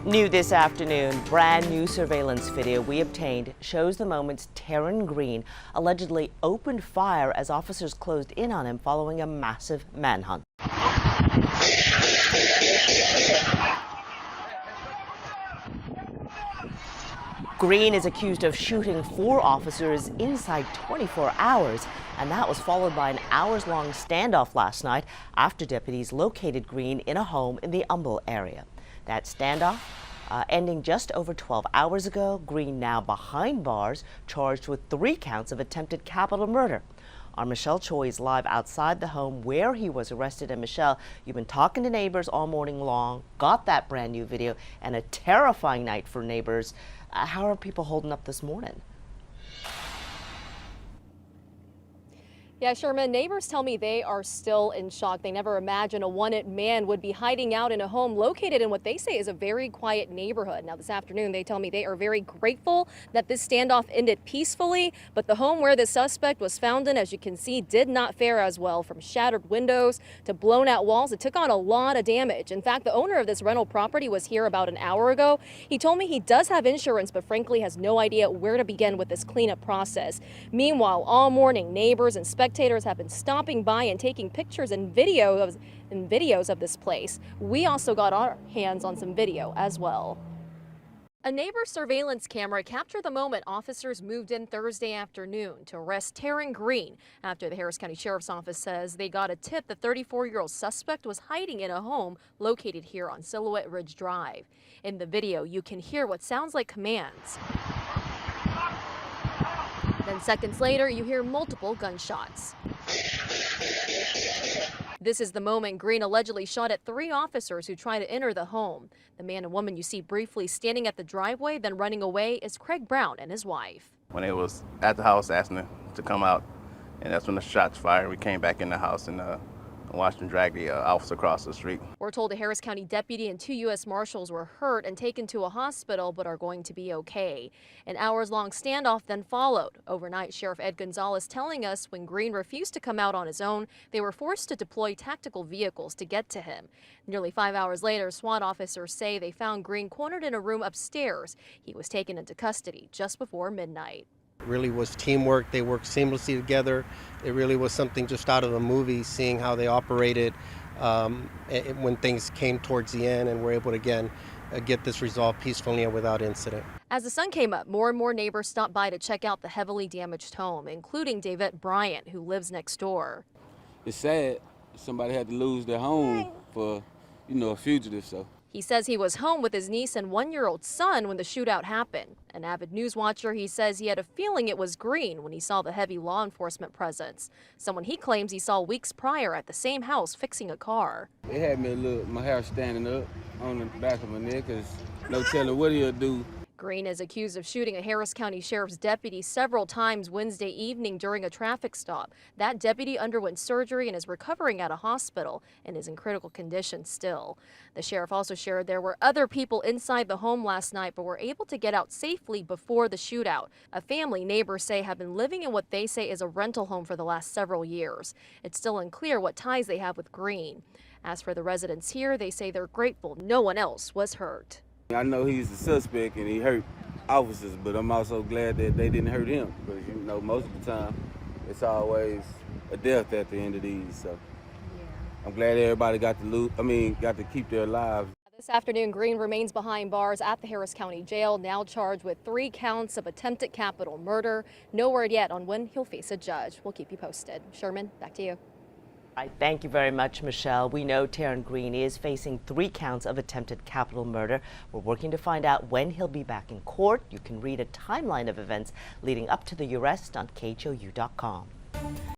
New this afternoon, brand new surveillance video we obtained shows the moments Terran Green allegedly opened fire as officers closed in on him following a massive manhunt. Green is accused of shooting 4 officers inside 24 hours, and that was followed by an hours-long standoff last night after deputies located Green in a home in the Humble area. That standoff ending just over 12 hours ago. Green now behind bars, charged with 3 counts of attempted capital murder. Our Michelle Choi is live outside the home where he was arrested. And Michelle, you've been talking to neighbors all morning long, got that brand new video, and a terrifying night for neighbors. How are people holding up this morning? Yeah, Sherman, neighbors tell me they are still in shock. They never imagined a wanted man would be hiding out in a home located in what they say is a very quiet neighborhood. Now, this afternoon, they tell me they are very grateful that this standoff ended peacefully, but the home where the suspect was found in, as you can see, did not fare as well. From shattered windows to blown out walls, it took on a lot of damage. In fact, the owner of this rental property was here about an hour ago. He told me he does have insurance, but frankly has no idea where to begin with this cleanup process. Meanwhile, all morning, neighbors and spectators have been stopping by and taking pictures and videos of this place. We also got our hands on some video as well. A neighbor's surveillance camera captured the moment officers moved in Thursday afternoon to arrest Terran Green after the Harris County Sheriff's Office says they got a tip the 34-year-old suspect was hiding in a home located here on Silhouette Ridge Drive. In the video, you can hear what sounds like commands. Then seconds later, you hear multiple gunshots. This is the moment Green allegedly shot at 3 officers who tried to enter the home. The man and woman you see briefly standing at the driveway, then running away, is Craig Brown and his wife. When they was at the house asking them to come out, and that's when the shots fired. We came back in the house and watched them drag the officer across the street. We're told a Harris County deputy and 2 U.S. Marshals were hurt and taken to a hospital but are going to be okay. An hours-long standoff then followed. Overnight, Sheriff Ed Gonzalez telling us when Green refused to come out on his own, they were forced to deploy tactical vehicles to get to him. Nearly 5 hours later, SWAT officers say they found Green cornered in a room upstairs. He was taken into custody just before midnight. It really was teamwork. They worked seamlessly together. It really was something just out of a movie, seeing how they operated when things came towards the end, and were able to, again, get this resolved peacefully and without incident. As the sun came up, more and more neighbors stopped by to check out the heavily damaged home, including David Bryant, who lives next door. It's sad somebody had to lose their home for, a fugitive, so. He says he was home with his niece and 1-year-old son when the shootout happened. An avid news watcher, he says he had a feeling it was Green when he saw the heavy law enforcement presence. Someone he claims he saw weeks prior at the same house fixing a car. It had me my hair standing up on the back of my neck, because no telling what he'll do. Green is accused of shooting a Harris County Sheriff's deputy several times Wednesday evening during a traffic stop. That deputy underwent surgery and is recovering at a hospital and is in critical condition still. The sheriff also shared there were other people inside the home last night but were able to get out safely before the shootout. A family, neighbors say, have been living in what they say is a rental home for the last several years. It's still unclear what ties they have with Green. As for the residents here, they say they're grateful no one else was hurt. I know he's the suspect and he hurt officers, but I'm also glad that they didn't hurt him, because most of the time it's always a death at the end of these. So yeah. I'm glad everybody got to keep their lives. This afternoon, Green remains behind bars at the Harris County Jail, now charged with 3 counts of attempted capital murder. No word yet on when he'll face a judge. We'll keep you posted. Sherman, back to you. All right, thank you very much, Michelle. We know Terran Green is facing 3 counts of attempted capital murder. We're working to find out when he'll be back in court. You can read a timeline of events leading up to the arrest on KHOU.com.